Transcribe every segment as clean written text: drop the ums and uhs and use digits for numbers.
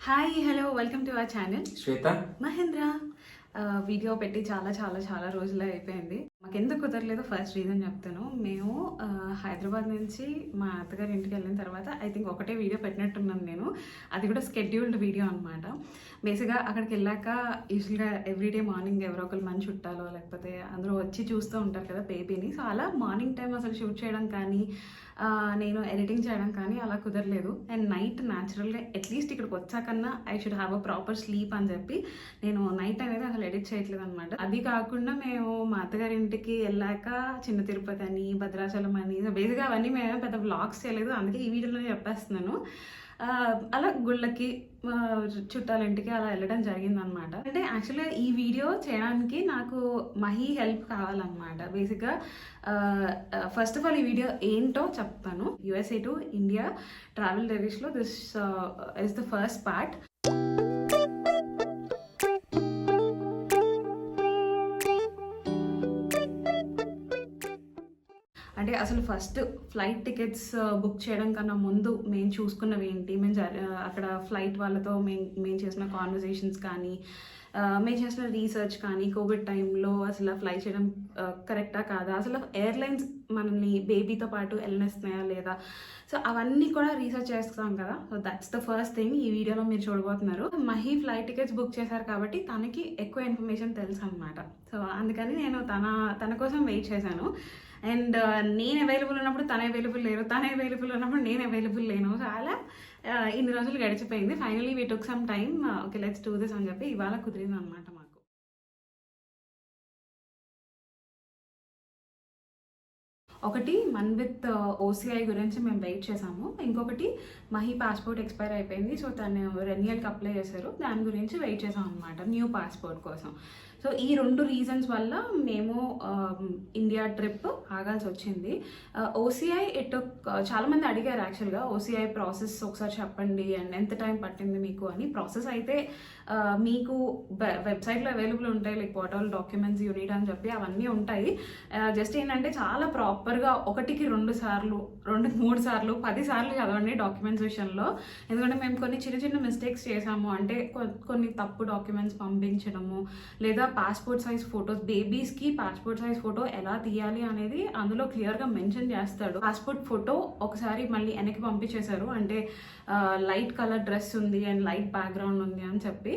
Hi hello welcome to our channel Shweta. Mahendra. Video పెట్టి చాలా చాలా చాలా రోజులే అయిపోయింది. మాకు ఎందుకు కుదరలేదు ఫస్ట్ రీజన్ చెప్తాను. మేము హైదరాబాద్ నుంచి మా అత్తగారి ఇంటికి వెళ్ళిన తర్వాత ఐ థింక్ ఒకటే వీడియో పెట్టినట్టున్నాను నేను. అది కూడా స్కెడ్యూల్డ్ వీడియో అనమాట. బేసిక్గా అక్కడికి వెళ్ళాక యూజువల్గా ఎవ్రీడే మార్నింగ్ ఎవరో ఒకరు మంచి చుట్టాలో లేకపోతే అందరూ వచ్చి చూస్తూ ఉంటారు కదా బేబీని. సో అలా మార్నింగ్ టైం అసలు షూట్ చేయడం కానీ నేను ఎడిటింగ్ చేయడం కానీ అలా కుదరలేదు. అండ్ నైట్ న్యాచురల్గా అట్లీస్ట్ ఇక్కడికి వచ్చాకన్నా I should have a proper sleep అని చెప్పి నేను నైట్ అనేది అసలు ఎడిట్ చేయట్లేదు అనమాట. అది కాకుండా మేము మా అత్తగారి ఇంటికి వెళ్ళాక చిన్న తిరుపతి అని భద్రాచలం అని బేసిక్గా అవన్నీ మేము పెద్ద వ్లాగ్స్ చేయలేదు, అందుకే ఈ వీడియోలోనే చెప్పేస్తున్నాను. అలా గుళ్ళకి చుట్టాలింటికి అలా వెళ్ళడం జరిగిందనమాట. అంటే యాక్చువల్గా ఈ వీడియో చేయడానికి నాకు మహి హెల్ప్ కావాలన్నమాట. బేసిక్గా ఫస్ట్ ఆఫ్ ఆల్ ఈ వీడియో ఏంటో చెప్తాను. USA టు ఇండియా ట్రావెల్ డైరీస్లో this is the first part. అంటే అసలు ఫస్ట్ ఫ్లైట్ టికెట్స్ బుక్ చేయడం కన్నా ముందు మేము చూసుకున్నవి ఏంటి, మేము అక్కడ ఫ్లైట్ వాళ్ళతో మేము చేసిన కాన్వర్జేషన్స్ కానీ మేము చేసిన రీసెర్చ్ కానీ కోవిడ్ టైంలో అసలు ఫ్లై చేయడం కరెక్టా కాదా, అసలు ఎయిర్లైన్స్ మనల్ని బేబీతో పాటు వెళ్ళనిస్తున్నాయా లేదా, సో అవన్నీ కూడా రీసెర్చ్ చేస్తాం కదా. So that's the first thing ఈ వీడియోలో మీరు చూడబోతున్నారు. మహి ఫ్లైట్ టికెట్స్ బుక్ చేశారు కాబట్టి తనకి ఎక్కువ ఇన్ఫర్మేషన్ తెలుసు అనమాట. సో అందుకని నేను తన కోసం వెయిట్ చేశాను. అండ్ నేను అవైలబుల్ ఉన్నప్పుడు తను అవైలబుల్ లేరు, తను అవైలబుల్ ఉన్నప్పుడు నేను అవైలబుల్ లేను. సో అలా ఇన్ని రోజులు గడిచిపోయింది. Finally we took some time, okay let's do this అని చెప్పి ఇవాళ కుదిరింది అనమాట మాకు. ఒకటి మన్విత్ OCI గురించి మేము వెయిట్ చేసాము, ఇంకొకటి మహి పాస్పోర్ట్ ఎక్స్పైర్ అయిపోయింది. సో తను రెన్యువల్కి అప్లై చేశారు, దాని గురించి వెయిట్ చేసాం అనమాట న్యూ పాస్పోర్ట్ కోసం. సో ఈ రెండు రీజన్స్ వల్ల మేము ఇండియా ట్రిప్ ఆగాల్సి వచ్చింది. OCI చాలామంది అడిగారు యాక్చువల్గా OCI ప్రాసెస్ ఒకసారి చెప్పండి అండ్ ఎంత టైం పట్టింది మీకు అని. ప్రాసెస్ అయితే మీకు వెబ్సైట్లో అవైలబుల్ ఉంటాయి, like what all documents unit అని చెప్పి అవన్నీ ఉంటాయి. జస్ట్ ఏంటంటే చాలా ప్రాపర్గా 1కి 2 సార్లు 2-3 సార్లు 10 సార్లు చదవండి డాక్యుమెంట్స్ విషయంలో. ఎందుకంటే మేము కొన్ని చిన్న చిన్న మిస్టేక్స్ చేసాము. అంటే కొన్ని తప్పు డాక్యుమెంట్స్ పంపించడము, లేదా పాస్పోర్ట్ సైజ్ ఫొటోస్, బేబీస్కి పాస్పోర్ట్ సైజ్ ఫోటో ఎలా తీయాలి అనేది అందులో క్లియర్గా మెన్షన్ చేస్తాడు. పాస్పోర్ట్ ఫోటో ఒకసారి మళ్ళీ వెనక్కి పంపించేశారు, అంటే లైట్ కలర్ డ్రెస్ ఉంది అండ్ లైట్ బ్యాక్గ్రౌండ్ ఉంది అని చెప్పి.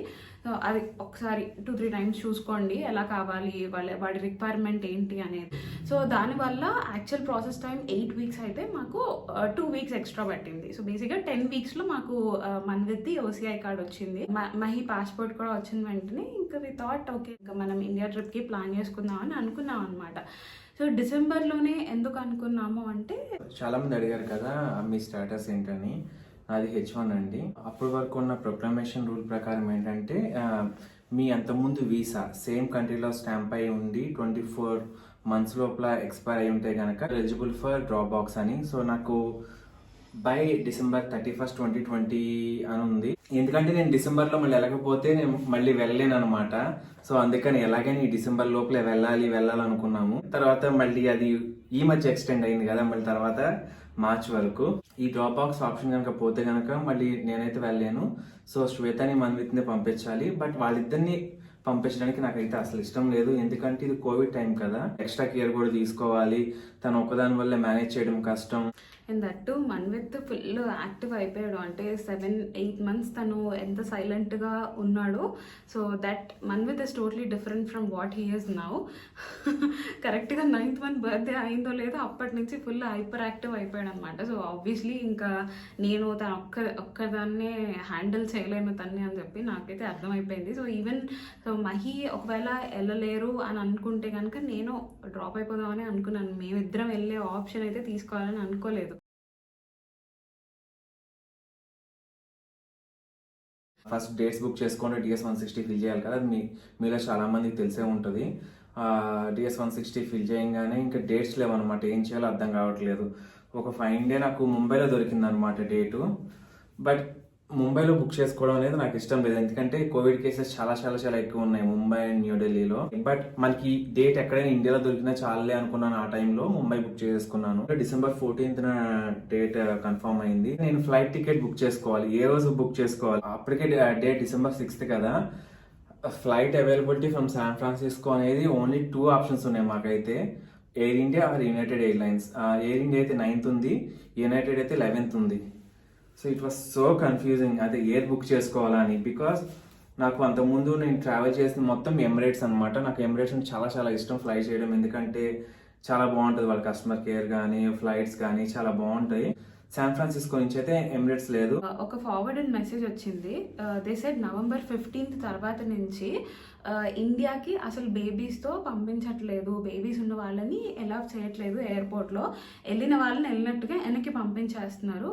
అది ఒకసారి 2-3 టైమ్స్ చూసుకోండి ఎలా కావాలి, వాడి రిక్వైర్మెంట్ ఏంటి అనేది. సో దానివల్ల యాక్చువల్ ప్రాసెస్ టైం 8 వీక్స్ అయితే మాకు 2 వీక్స్ ఎక్స్ట్రా పట్టింది. సో బేసిక్గా 10 వీక్స్లో మాకు మన్విత్ది OCI కార్డ్ వచ్చింది. మహి పాస్పోర్ట్ కూడా వచ్చిన వెంటనే ఇంకా వి థాట్ ఓకే ఇంకా మనం ఇండియా ట్రిప్కి ప్లాన్ చేసుకుందామని అనుకున్నాం అనమాట. సో డిసెంబర్లోనే ఎందుకు అనుకున్నాము అంటే, చాలా మంది అడిగారు కదా మీ స్టేటస్ ఏంటని. అది H1 అండి. అప్పటి వరకు ఉన్న ప్రొక్లమేషన్ రూల్ ప్రకారం ఏంటంటే మీ అంతకుముందు వీసా సేమ్ కంట్రీలో స్టాంప్ అయి ఉండి 24 months లోపల ఎక్స్పైర్ అయి ఉంటే కనుక ఎలిజిబుల్ ఫర్ డ్రాప్ బాక్స్ అని. సో నాకు బై December 31st, 2020 అని ఉంది. ఎందుకంటే నేను డిసెంబర్లో మళ్ళీ వెళ్ళకపోతే నేను మళ్ళీ వెళ్ళలేను అనమాట. సో అందుకని ఎలాగైనా ఈ డిసెంబర్ లోపలే వెళ్ళాలనుకున్నాము. తర్వాత మళ్ళీ అది ఈ మధ్య ఎక్స్టెండ్ అయింది కదా, మళ్ళీ తర్వాత మార్చ్ వరకు. ఈ డ్రాప్ బాక్స్ ఆప్షన్ కనుక పోతే కనుక మళ్ళీ నేనైతే వెళ్ళలేను. సో శ్వేతని మన్విత్ని పంపించాలి. బట్ వాళ్ళిద్దరిని పంపించడానికి నాకైతే అసలు ఇష్టం లేదు, ఎందుకంటే ఇది కోవిడ్ టైం కదా, ఎక్స్ట్రా కేర్ కూడా తీసుకోవాలి. తను ఒక్కదాని వల్ల మేనేజ్ చేయడం కష్టం. And that Manvith full active అయిపోయాడు. అంటే 7-8 months తను ఎంత సైలెంట్గా ఉన్నాడో. So that Manvith is totally different from what he is now. కరెక్ట్గా 9th month బర్త్డే అయిందో లేదో అప్పటి నుంచి ఫుల్ హైపర్ యాక్టివ్ అయిపోయాడు అనమాట. సో ఆబ్వియస్లీ ఇంకా నేను తను ఒక్కదాన్నే హ్యాండిల్ చేయలేను తన్ని అని చెప్పి నాకైతే అర్థమైపోయింది. సో ఈవెన్ మహి ఒకవేళ వెళ్ళలేరు అని అనుకుంటే కనుక నేను డ్రాప్ అయిపోదామని అనుకున్నాను. మేమిద్దరం వెళ్ళే ఆప్షన్ అయితే తీసుకోవాలని అనుకోలేదు. ఫస్ట్ డేట్స్ బుక్ చేసుకొని DS-160 ఫిల్ చేయాలి కదా, మీలో చాలా మందికి తెలిసే ఉంటుంది. DS-160 ఫిల్ చేయగానే ఇంకా డేట్స్ లేవన్నమాట, ఏం చేయాలో అర్థం కావట్లేదు. ఒక ఫైన్ డే నాకు ముంబైలో దొరికింది అనమాట డేటు. బట్ ముంబైలో బుక్ చేసుకోవడం అనేది నాకు ఇష్టం లేదు, ఎందుకంటే కోవిడ్ కేసెస్ చాలా చాలా చాలా ఎక్కువ ఉన్నాయి ముంబై అండ్ న్యూఢిల్లీలో. బట్ మనకి డేట్ ఎక్కడైనా ఇండియాలో దొరికినా చాలే అనుకున్నాను. ఆ టైంలో ముంబై బుక్ చేసుకున్నాను. December 14th డేట్ కన్ఫర్మ్ అయింది. నేను ఫ్లైట్ టికెట్ బుక్ చేసుకోవాలి, ఏ రోజు బుక్ చేసుకోవాలి. అప్పటికే డేట్ December 6th కదా. Flight availability from San Francisco అనేది ఓన్లీ 2 ఆప్షన్స్ ఉన్నాయి మాకైతే, Air India or United Airlines. Air India అయితే 9th ఉంది, యునైటెడ్ అయితే 11th ఉంది. So it was so confusing అదే ఏర్ బుక్ చేసుకోవాలా అని. బికాస్ నాకు అంతకుముందు నేను ట్రావెల్ చేసిన మొత్తం ఎమిరేట్స్ అనమాట. నాకు ఎమిరేట్స్ అంటే చాలా చాలా ఇష్టం ఫ్లై చేయడం, ఎందుకంటే చాలా బాగుంటుంది వాళ్ళ కస్టమర్ కేర్ కానీ ఫ్లైట్స్ కానీ చాలా బాగుంటాయి. శాన్ ఫ్రాన్సిస్కో నుంచి అయితే ఎమిరేట్స్ లేదు. ఒక ఫార్వర్డెడ్ మెసేజ్ వచ్చింది. దే సెడ్ November 15th తర్వాత నుంచి ఇండియాకి అసలు బేబీస్తో పంపించట్లేదు, బేబీస్ ఉన్న వాళ్ళని అలౌ చేయట్లేదు ఎయిర్పోర్ట్లో, వెళ్ళిన వాళ్ళని వెళ్ళినట్టుగా వెనక్కి పంపించేస్తున్నారు,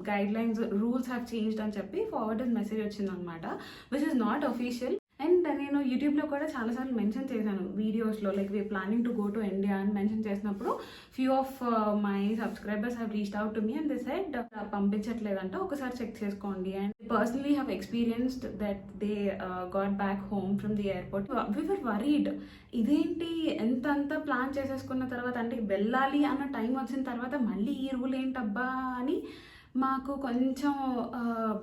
guide lines rules have changed అని చెప్పి ఫార్వర్డెడ్ మెసేజ్ వచ్చింది అనమాట, which is not official. And నేను యూట్యూబ్లో కూడా చాలాసార్లు మెన్షన్ చేశాను వీడియోస్లో, like we planning to go to India అని మెన్షన్ చేసినప్పుడు few of my subscribers have reached out to me and they said పంపించట్లేదంట, ఒకసారి చెక్ చేసుకోండి. And personally have experienced that they got back home from the airport. We were worried, ఇదేంటి ఎంత plan చేసేసుకున్న తర్వాత, అంటే వెళ్ళాలి అన్న టైం వచ్చిన తర్వాత మళ్ళీ ఈ రూల్ ఏంటబ్బా అని మాకు కొంచెం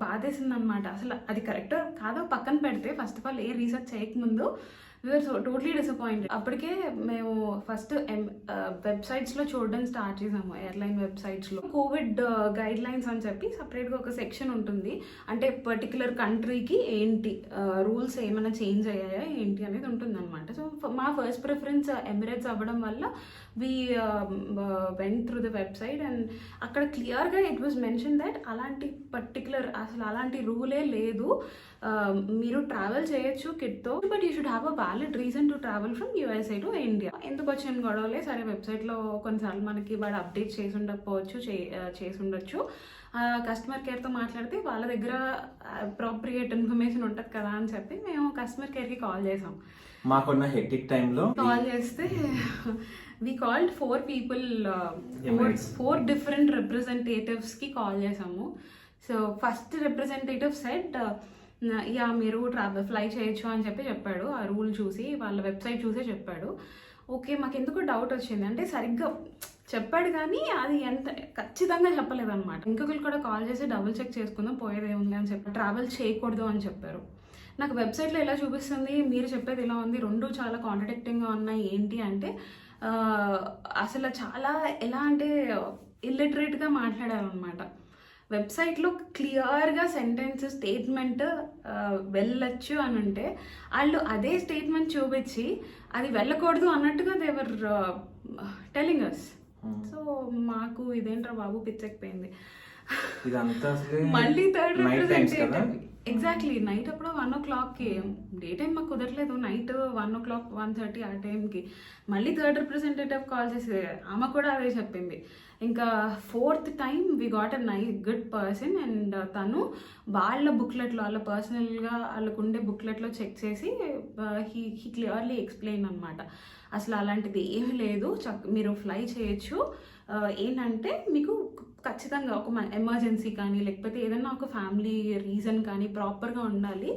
బాధేసింది అనమాట. అసలు అది కరెక్ట్ కాదో పక్కన పెడితే, first of all a research చేయకముందు వీఆర్ సో టోటలీ డిసప్పాయింటెడ్. అప్పటికే మేము ఫస్ట్ వెబ్సైట్స్లో చూడడం స్టార్ట్ చేసాము, ఎయిర్లైన్ వెబ్సైట్స్లో కోవిడ్ గైడ్ లైన్స్ అని చెప్పి సపరేట్గా ఒక సెక్షన్ ఉంటుంది. అంటే పర్టికులర్ కంట్రీకి ఏంటి రూల్స్ ఏమైనా చేంజ్ అయ్యాయా ఏంటి అనేది ఉంటుంది అనమాట. సో మా ఫస్ట్ ప్రిఫరెన్స్ ఎమిరేట్స్ అవ్వడం వల్ల we went through the website and అక్కడ క్లియర్గా ఇట్ వాజ్ మెన్షన్ దట్ అలాంటి పర్టికులర్ అసలు అలాంటి రూలే లేదు, మీరు ట్రావెల్ చేయొచ్చు కిడ్తో, but you should have a valid reason to travel from USA to India. ఎందుకు వచ్చిన గొడవలే, సరే వెబ్సైట్లో కొన్నిసార్లు మనకి వాడు అప్డేట్ చేసి ఉండకపోవచ్చు, చేసి ఉండొచ్చు. కస్టమర్ కేర్తో మాట్లాడితే వాళ్ళ దగ్గర అప్రోప్రియేట్ ఇన్ఫర్మేషన్ ఉంటుంది కదా అని చెప్పి మేము కస్టమర్ కేర్కి కాల్ చేసాం. మాకున్న హెక్టిక్ టైంలో కాల్ చేస్తే we called 4 people, 4 different representatives కి కాల్ చేసాము. So first representative said yeah మీరు ఫ్లై చేయొచ్చు అని చెప్పాడు, ఆ రూల్ చూసి వాళ్ళ వెబ్సైట్ చూసే చెప్పాడు. ఓకే, మాకు ఎందుకు డౌట్ వచ్చింది అంటే సరిగ్గా చెప్పాడు కానీ అది ఎంత ఖచ్చితంగా చెప్పలేదన్నమాట. ఇంకొకరు కూడా కాల్ చేసి డబుల్ చెక్ చేసుకుందాం పోయేదేముంది అని చెప్పి, ట్రావెల్ చేయకూడదు అని చెప్పారు. నాకు వెబ్సైట్లో ఎలా చూపిస్తుంది, మీరు చెప్పేది ఇలా ఉంది, రెండు చాలా కాంట్రడిక్టింగ్గా ఉన్నాయి. ఏంటి అంటే అసలు చాలా ఎలా అంటే ఇల్లిటరేట్గా మాట్లాడారనమాట. వెబ్సైట్లో క్లియర్గా సెంటెన్స్ స్టేట్మెంట్ వెళ్ళొచ్చు అని ఉంటే వాళ్ళు అదే స్టేట్మెంట్ చూపించి అది వెళ్ళకూడదు అన్నట్టుగా దేవర్ టెలింగ్ అస్. సో మాకు ఇదేంట్రా బాబు పిచ్చెక్కిపోయింది. మళ్ళీ థర్డ్ రిప్రజెంటేటివ్ ఎగ్జాక్ట్లీ నైట్ అప్పుడు 1 o'clockకి, డే టైం మాకు కుదరలేదు, నైట్ 1 o'clock 1:30 ఆ టైంకి మళ్ళీ థర్డ్ రిప్రజెంటేటివ్ కాల్ చేసి ఆమె కూడా అదే చెప్పింది. ఇంకా 4th time we got a good person and తను వాళ్ళ బుక్లెట్లో, వాళ్ళ పర్సనల్గా వాళ్ళకు ఉండే బుక్లెట్లో చెక్ చేసి హీ క్లియర్లీ ఎక్స్ప్లెయిన్ అనమాట. అసలు అలాంటిది ఏమీ లేదు, మీరు ఫ్లై చేయొచ్చు, ఏంటంటే మీకు ఖచ్చితంగా ఒక ఎమర్జెన్సీ కానీ లేకపోతే ఏదైనా ఒక ఫ్యామిలీ రీజన్ కానీ ప్రాపర్గా ఉండాలి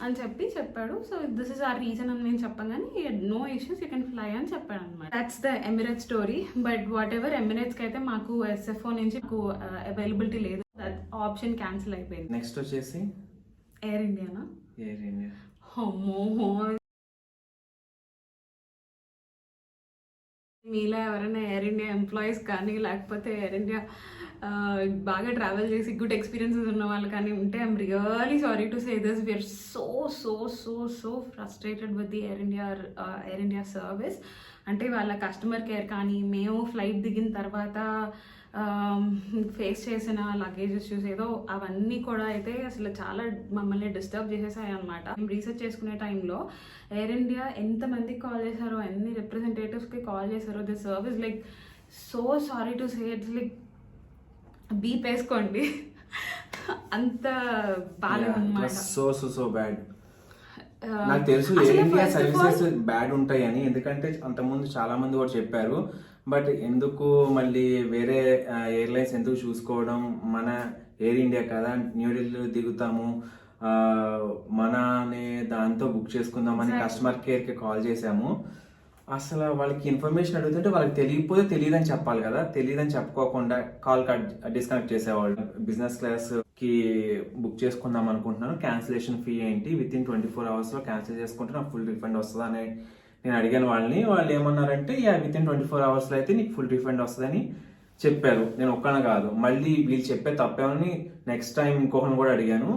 అని చెప్పాడు. So this is a reason అని నేను చెప్పగానే no issues you can fly అని చెప్పాడు అనమాట. That's the Emirates story. But whatever ఎమిరేట్స్కి అయితే మాకు SFO నుంచి అవైలబిలిటీ లేదు, ఆప్షన్ క్యాన్సిల్ అయిపోయింది. నెక్స్ట్ వచ్చేసి ఎయిర్ ఇండియానా? Air India. మీలో ఎవరైనా ఎయిర్ ఇండియా ఎంప్లాయీస్ కానీ లేకపోతే ఎయిర్ ఇండియా బాగా ట్రావెల్ చేసి గుడ్ ఎక్స్పీరియన్సెస్ ఉన్న వాళ్ళు కానీ ఉంటే I'm really sorry to say this, we're so frustrated with the air India service. అంటే వాళ్ళ కస్టమర్ కేర్ కానీ మేము ఫ్లైట్ దిగిన తర్వాత ఫేస్ చేసిన లగేజెస్ చూసేదో అవన్నీ కూడా అయితే అసలు చాలా మమ్మల్ని డిస్టర్బ్ చేసేసాయి అనమాట. మేము రీసెర్చ్ చేసుకునే టైంలో ఎయిర్ ఇండియా ఎంతమందికి కాల్ చేశారో, ఎన్ని రిప్రజెంటేటివ్స్కి కాల్ చేశారో, the service like so sorry to say it's like beep వేసుకోండి అంత బాగాలేదన్నమాట. So bad. నాకు తెలుసు ఎయిర్ ఇండియా సర్వీసెస్ బ్యాడ్ ఉంటాయని, ఎందుకంటే అంతకుముందు చాలా మంది కూడా చెప్పారు. బట్ ఎందుకు మళ్ళీ వేరే ఎయిర్లైన్స్ ఎందుకు చూసుకోవడం, మన ఎయిర్ ఇండియా కదా, న్యూఢిల్లీ దిగుతాము, ఆ, మన అనే దాంతో బుక్ చేసుకుందామని కస్టమర్ కేర్కి కాల్ చేసాము. అసలు వాళ్ళకి ఇన్ఫర్మేషన్ అడుగుతుంటే వాళ్ళకి తెలియకపోతే తెలియదని చెప్పాలి కదా, తెలియదని చెప్పుకోకుండా కాల్ డిస్కనెక్ట్ చేసేవాళ్ళు. బిజినెస్ క్లాస్ కి బుక్ చేసుకుందాం అనుకుంటున్నాను, క్యాన్సిలేషన్ ఫీ ఏంటి, విత్ ఇన్ 24 hours లో క్యాన్సిల్ చేసుకుంటే నాకు ఫుల్ రిఫండ్ వస్తుందా అని నేను అడిగాను వాళ్ళని. వాళ్ళు ఏమన్నారంటే విత్ ఇన్ 24 hours లో అయితే నీకు ఫుల్ రిఫండ్ వస్తుందని చెప్పారు. నేను ఒక్కన కాదు, మళ్ళీ వీళ్ళు చెప్పే తప్పేమని నెక్స్ట్ టైం ఇంకొకరిని కూడా అడిగాను,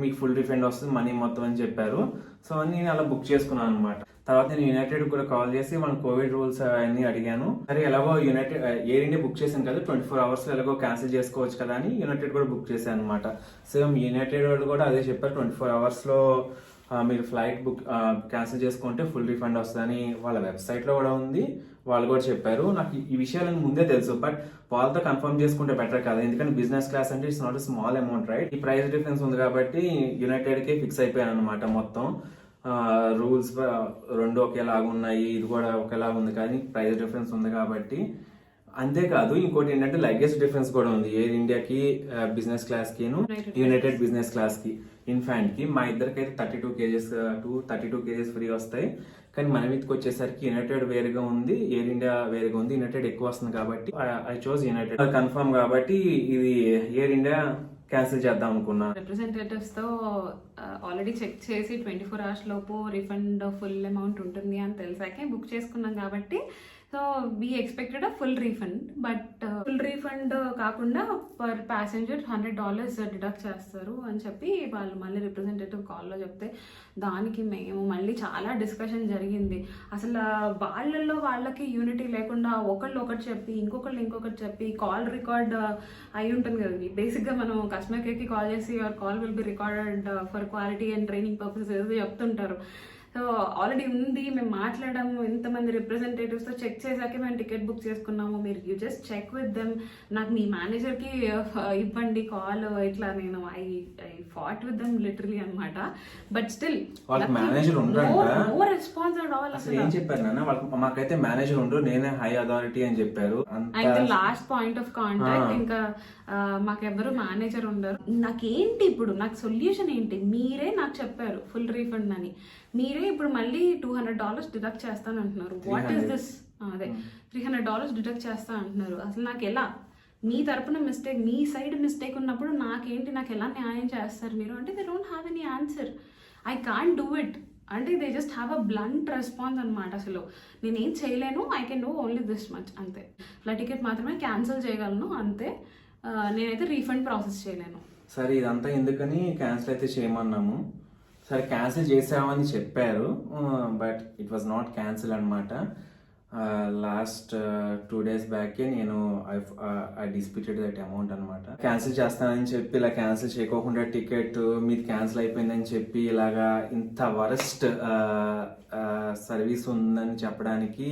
మీకు ఫుల్ రిఫండ్ వస్తుంది మనీ మొత్తం అని చెప్పారు. సో నేను అలా బుక్ చేసుకున్నాను అనమాట. తర్వాత నేను యునైటెడ్ కూడా కాల్ చేసి వాళ్ళ కోవిడ్ రూల్స్ అన్ని అడిగాను. సరే ఎలాగో యునైటెడ్ ఎయిర్ ఇండియా బుక్ చేశాను కదా, 24 hours లో ఎలాగో క్యాన్సిల్ చేసుకోవచ్చు కదా అని యునైటెడ్ కూడా బుక్ చేశాను అనమాట. సేమ్ యునైటెడ్ వాళ్ళు కూడా అదే చెప్పారు, 24 hours లో మీరు ఫ్లైట్ బుక్ క్యాన్సిల్ చేసుకుంటే ఫుల్ రిఫండ్ వస్తుందని వాళ్ళ వెబ్సైట్ లో కూడా ఉంది, వాళ్ళు కూడా చెప్పారు. నాకు ఈ విషయాలను ముందే తెలుసు, బట్ వాళ్ళతో కన్ఫర్మ్ చేసుకుంటే బెటర్ కదా, ఎందుకంటే బిజినెస్ క్లాస్ అంటే it's not small amount right. ఈ ప్రైస్ డిఫరెన్స్ ఉంది కాబట్టి యునైటెడ్ కి ఫిక్స్ అయిపోయాను అనమాట. మొత్తం రూల్స్ రెండు ఒకేలాగా ఉన్నాయి, ఇది కూడా ఒకేలాగా ఉంది, కానీ ప్రైస్ డిఫరెన్స్ ఉంది కాబట్టి. అంతేకాదు ఇంకోటి ఏంటంటే లగేజ్ డిఫరెన్స్ కూడా ఉంది ఎయిర్ ఇండియాకి బిజినెస్ క్లాస్ కి యునైటెడ్ బిజినెస్ క్లాస్ కి ఇన్ఫాంట్ కి. మా ఇద్దరికి అయితే 32 kgs టు 32 kgs ఫ్రీ వస్తాయి, కానీ మన మీదకి వచ్చేసరికి యునైటెడ్ వేరుగా ఉంది, ఎయిర్ ఇండియా వేరుగా ఉంది. యునైటెడ్ ఎక్కువ వస్తుంది కాబట్టి ఐ చోజ్ యునైటెడ్ కన్ఫర్మ్ కాబట్టి ఇది ఎయిర్ ఇండియా క్యాన్సిల్ చేద్దాం అనుకున్నా. రిప్రజెంటేటివ్స్ తో ఆల్రెడీ చెక్ చేసి 24 hours లోపు రిఫండ్ ఫుల్ అమౌంట్ ఉంటుంది అని తెలిసాకే బుక్ చేసుకున్నాం కాబట్టి so we expected a full refund. But full refund కాకుండా పర్ ప్యాసింజర్ $100 డిడక్ట్ చేస్తారు అని చెప్పి వాళ్ళు మళ్ళీ రిప్రజెంటేటివ్ కాల్లో చెప్తే దానికి మేము మళ్ళీ చాలా డిస్కషన్ జరిగింది. అసలు వాళ్ళకి యూనిటీ లేకుండా ఒకళ్ళు ఒకటి చెప్పి ఇంకొకటి చెప్పి కాల్ రికార్డ్ అయి ఉంటుంది కదా. బేసిక్గా మనం కస్టమర్ కేర్కి కాల్ చేసి your call will be recorded for quality and training purpose ఏదో చెప్తుంటారు. సో ఆల్రెడీ ఉంది, మేము మాట్లాడాము, ఇంతమంది రిప్రజెంటేటివ్స్తో చెక్ చేశాకే మేము టికెట్ బుక్ చేసుకున్నాము, మీరు you just check with them, నాకు మీ మేనేజర్కి ఇవ్వండి కాల్, ఇట్లా నేను I fought with them literally అనమాట. But still manager no response at all. అసలు ఏం చెప్పారు నాన్న వాళ్ళకి, మాకైతే మేనేజర్ ఉండరు, నేనే హై అథారిటీ అని చెప్పారు. అయితే లాస్ట్ పాయింట్ ఆఫ్ కాంటాక్ట్ ఇంకా మాకెవ్వరు మేనేజర్ ఉండరు. నాకేంటి ఇప్పుడు, నాకు సొల్యూషన్ ఏంటి, మీరే నాకు చెప్పారు ఫుల్ రీఫండ్ అని, మీరే ఇప్పుడు మళ్ళీ $200 డిడక్ట్ చేస్తాను అంటున్నారు. What is this? అదే $300 డిడక్ట్ చేస్తా అంటున్నారు. అసలు నాకు ఎలా, మీ తరపున మిస్టేక్, మీ సైడ్ మిస్టేక్ ఉన్నప్పుడు నాకేంటి, నాకు ఎలా న్యాయం చేస్తారు మీరు అంటే they don't have any answer, I can't do it అంటే they just have a blunt response అనమాట. అసలు నేనేం చేయలేను, I can do only this much అంతే. ఫ్లైట్ టికెట్ మాత్రమే క్యాన్సిల్ చేయగలను అంతే, నేనైతే రీఫండ్ ప్రాసెస్ చేయలేను. సరే ఇదంతా ఎందుకని క్యాన్సిల్ అయితే చేయమన్నాము. సరే క్యాన్సిల్ చేసామని చెప్పారు, but it was not cancel అనమాట. లాస్ట్ 2 days బ్యాకే నేను ఐ డిస్ప్యూటెడ్ దట్ అమౌంట్ అనమాట. క్యాన్సిల్ చేస్తానని చెప్పి ఇలా క్యాన్సిల్ చేయకోకుండా టికెట్ మీది క్యాన్సిల్ అయిపోయిందని చెప్పి ఇలాగా ఇంత వరస్ట్ సర్వీస్ ఉందని చెప్పడానికి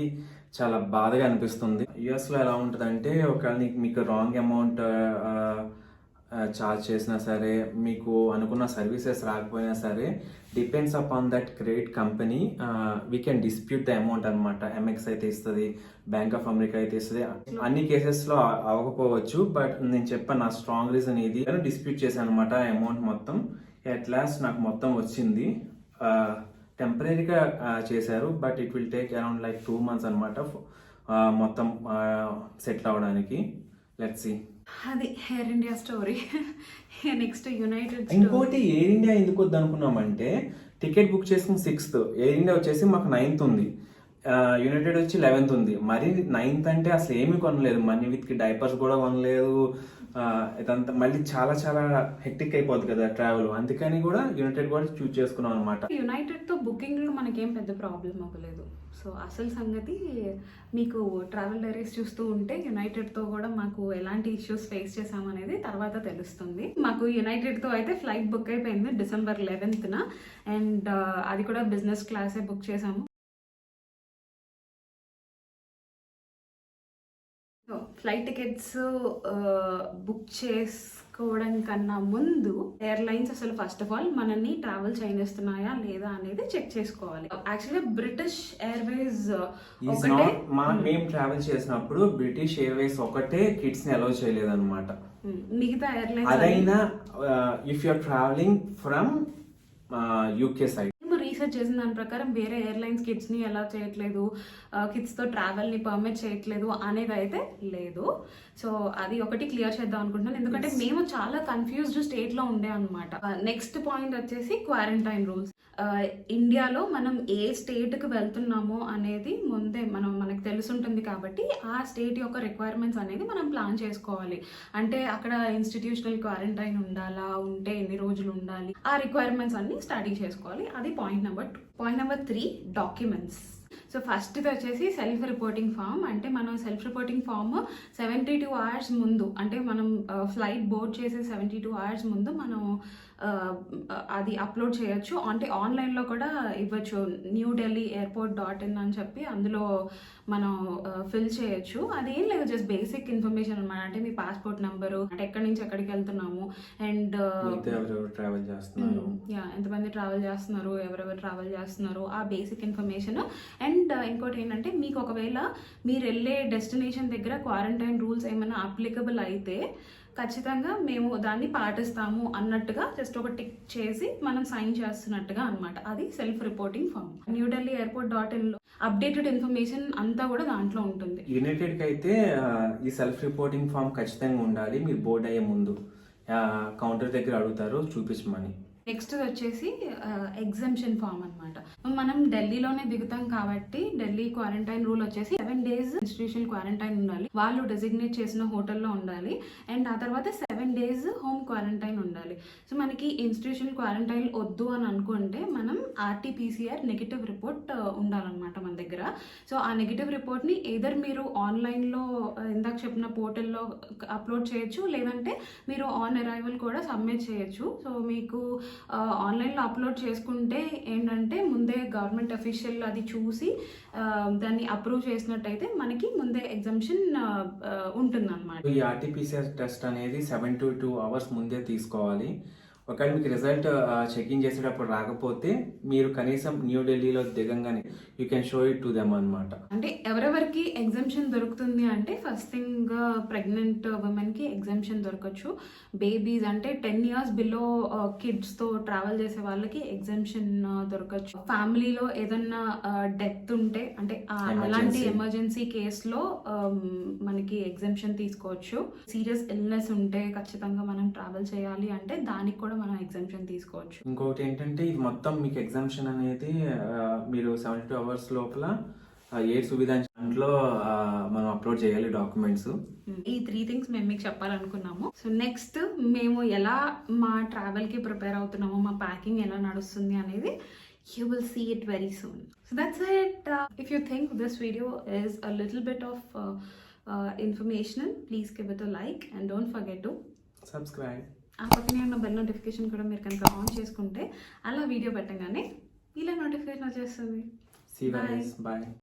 చాలా బాధగా అనిపిస్తుంది. యుఎస్లో ఎలా ఉంటుందంటే ఒకవేళ మీకు రాంగ్ అమౌంట్ చార్జ్ చేసినా సరే, మీకు అనుకున్న సర్వీసెస్ రాకపోయినా సరే, depends upon that credit company we can dispute the amount అనమాట. ఎంఎక్స్ అయితే ఇస్తుంది, బ్యాంక్ ఆఫ్ అమెరికా అయితే ఇస్తుంది. అన్ని కేసెస్లో అవ్వకపోవచ్చు, బట్ నేను చెప్పాను నా స్ట్రాంగ్ రీజన్ ఇది, నేను డిస్ప్యూట్ చేశాను అనమాట అమౌంట్ మొత్తం. అట్ లాస్ట్ నాకు మొత్తం వచ్చింది. టెంపరీగా చేశారు, but it will take around like 2 months అనమాట మొత్తం సెటిల్ అవ్వడానికి. Let's see. అది Air India story. Next United. ఇంకోటి ఎయిర్ ఇండియా ఎందుకు వద్దు అనుకున్నామంటే టికెట్ బుక్ చేసుకుని 6th, ఎయిర్ ఇండియా వచ్చేసి మాకు 9th ఉంది, యునైటెడ్ వచ్చి 11th ఉంది. మరి 9th అంటే అసలు ఏమీ కొనలేదు, మనీ విత్ డైపర్స్ కూడా కొనలేదు. ఇదంతా మళ్ళీ చాలా చాలా హెక్టిక్ అయిపోద్ది కదా ట్రావెల్, అందుకని కూడా యునైటెడ్ కూడా చూస్ చేసుకున్నాం అనమాట. యునైటెడ్ తో బుకింగ్ లో మనకేం పెద్ద ప్రాబ్లం అవ్వలేదు. సో అసలు సంగతి మీకు ట్రావెల్ డైరీస్ చూస్తూ ఉంటే యునైటెడ్తో కూడా మాకు ఎలాంటి ఇష్యూస్ ఫేస్ చేసామనేది తర్వాత తెలుస్తుంది. మాకు యునైటెడ్తో అయితే ఫ్లైట్ బుక్ అయిపోయింది December 11th, అండ్ అది కూడా బిజినెస్ క్లాసే బుక్ చేసాము. ఫ్లైట్ టికెట్స్ బుక్ చేసుకోవడం కన్నా ముందు ఎయిర్లైన్స్ అసలు ఫస్ట్ ఆఫ్ ఆల్ మనల్ని ట్రావెల్ చేయనిస్తున్నాయా లేదా అనేది చెక్ చేసుకోవాలి. యాక్చువల్గా బ్రిటిష్ ఎయిర్వేస్ ఒకటే మేము ట్రావెల్ చేసినప్పుడు బ్రిటిష్ ఎయిర్వేస్ ఒకటే కిడ్స్ ని అలౌ చేయలేదు అనమాట. మిగతా ఎయిర్లైన్స్ అదైనా if you're travelling from UK side. Research చేసిన దాని ప్రకారం వేరే ఎయిర్లైన్స్ కిడ్స్ ని ఎలా చేయట్లేదు, కిడ్స్ తో ట్రావెల్ ని పర్మిట్ చేయట్లేదు అనేది అయితే లేదు. సో అది ఒకటి క్లియర్ చేద్దాం అనుకుంటున్నాను, ఎందుకంటే మేము చాలా కన్ఫ్యూజ్డ్ స్టేట్ లో ఉండే అనమాట. నెక్స్ట్ పాయింట్ వచ్చేసి క్వారంటైన్ రూల్స్. ఇండియాలో మనం ఏ స్టేట్ కి వెళ్తున్నామో అనేది ముందే మనకు తెలుసుంటుంది కాబట్టి ఆ స్టేట్ యొక్క రిక్వైర్మెంట్స్ అనేది మనం ప్లాన్ చేసుకోవాలి. అంటే అక్కడ ఇన్స్టిట్యూషనల్ క్వారంటైన్ ఉండాలా, ఉంటే ఎన్ని రోజులు ఉండాలి, ఆ రిక్వైర్మెంట్స్ అన్ని స్టడీ చేసుకోవాలి. అది point number 2. Point number 3, documents. So first వచ్చేసి సెల్ఫ్ రిపోర్టింగ్ ఫామ్. అంటే మనం సెల్ఫ్ రిపోర్టింగ్ ఫామ్ 72 hours ముందు, అంటే మనం ఫ్లైట్ బోర్డ్ చేసే 72 hours ముందు మనం అది అప్లోడ్ చేయొచ్చు. అంటే ఆన్లైన్లో కూడా ఇవ్వచ్చు. newdelhi.airport.in అని చెప్పి అందులో మనం ఫిల్ చేయొచ్చు. అదేం లేదు, జస్ట్ బేసిక్ ఇన్ఫర్మేషన్ అనమాట. అంటే మీ పాస్పోర్ట్ నెంబరు, అంటే ఎక్కడి నుంచి ఎక్కడికి వెళ్తున్నాము, అండ్ ట్రావెల్ చేస్తున్నారు, ఎంతమంది ట్రావెల్ చేస్తున్నారు, ఎవరెవరు ట్రావెల్ చేస్తున్నారు, ఆ బేసిక్ ఇన్ఫర్మేషన్. అండ్ ఇంకోటి ఏంటంటే మీకు ఒకవేళ మీరు వెళ్ళే డెస్టినేషన్ దగ్గర క్వారంటైన్ రూల్స్ ఏమైనా అప్లికబుల్ అయితే ఖచ్చితంగా మేము దాన్ని పాటిస్తాము అన్నట్టుగా జస్ట్ ఒక టిక్ చేసి మనం సైన్ చేస్తున్నట్టుగా అనమాట. అది సెల్ఫ్ రిపోర్టింగ్ ఫామ్. newdelhi.airport.in లో అప్డేటెడ్ ఇన్ఫర్మేషన్ అంతా కూడా దాంట్లో ఉంటుంది. యునైటెడ్ కి అయితే ఈ సెల్ఫ్ రిపోర్టింగ్ ఫామ్ ఖచ్చితంగా ఉండాలి. మీరు బోర్డ్ అయ్యే ముందు కౌంటర్ దగ్గర అడుగుతారు, చూపించమని. నెక్స్ట్ వచ్చేసి ఎగ్జంప్షన్ ఫామ్ అనమాట. మనం ఢిల్లీలోనే దిగుతాం కాబట్టి ఢిల్లీ క్వారంటైన్ రూల్ వచ్చేసి 7 days ఇన్స్టిట్యూషనల్ క్వారంటైన్ ఉండాలి, వాళ్ళు డెసిగ్నేట్ చేసిన హోటల్లో ఉండాలి. అండ్ ఆ తర్వాత 7 days హోమ్ క్వారంటైన్ ఉండాలి. సో మనకి ఇన్స్టిట్యూషనల్ క్వారంటైన్ వద్దు అని అనుకుంటే మనం RT-PCR నెగిటివ్ రిపోర్ట్ ఉండాలన్నమాట మన దగ్గర. సో ఆ నెగిటివ్ రిపోర్ట్ని ఏదర్ మీరు ఆన్లైన్లో ఇందాక చెప్పిన పోర్టల్లో అప్లోడ్ చేయొచ్చు, లేదంటే మీరు ఆన్ అరైవల్ కూడా సబ్మిట్ చేయొచ్చు. సో మీకు ఆన్లైన్లో అప్లోడ్ చేసుకుంటే ఏంటంటే ముందే గవర్నమెంట్ అఫీషియల్ అది చూసి దాన్ని అప్రూవ్ చేసినట్టయితే మనకి ముందే ఎగ్జంప్షన్ ఉంటుందన్నమాట. ఈ RT-PCR టెస్ట్ అనేది 72 hours ముందే తీసుకోవాలి. ఒకవేళ మీకు రిజల్ట్ చెకింగ్ చేసేటప్పుడు రాకపోతే మీరు కనీసం న్యూఢిల్లీలో దిగంగానే you can show it to them అనమాట. అంటే ఎవరెవరికి ఎగ్జంప్షన్ దొరుకుతుంది అంటే ఫస్ట్ థింగ్ ప్రెగ్నెంట్ ఉమెన్ కి ఎగ్జంప్షన్ దొరకచ్చు. బేబీస్ అంటే 10 years బిలో కిడ్స్ తో ట్రావెల్ చేసే వాళ్ళకి ఎగ్జంప్షన్ దొరకచ్చు. ఫ్యామిలీలో ఏదన్నా డెత్ ఉంటే, అంటే అలాంటి ఎమర్జెన్సీ కేసులో మనకి ఎగ్జంప్షన్ తీసుకోవచ్చు. సీరియస్ ఇల్నెస్ ఉంటే ఖచ్చితంగా మనం ట్రావెల్ చేయాలి అంటే దానికి కూడా మనం ఎగ్జంప్షన్ తీసుకోవచ్చు. ఇంకొకటి ఏంటంటే ఇది మొత్తం మీకు ఎగ్జామ్షన్ అనేది మీరు 72 hours లోపల ఏ సువిధ దాంట్లో మనం అప్లోడ్ చేయాలి డాక్యుమెంట్స్. ఈ 3 things మేము మీకు చెప్పాలనుకున్నాము. సో నెక్స్ట్ మేము ఎలా మా ట్రావెల్ కి ప్రిపేర్ అవుతున్నాము, మా ప్యాకింగ్ ఎలా నడుస్తుంది అనేది you will see it very soon. So that's it. If you think this video is a little bit of informational, please give it a like and don't forget to subscribe. ఆ పక్కనే ఉన్న bell notification కూడా మీరు కనుక on చేసుకుంటే అలా video పెట్టగానే ఇలా నోటిఫికేషన్ వచ్చేస్తుంది. See you guys. Bye.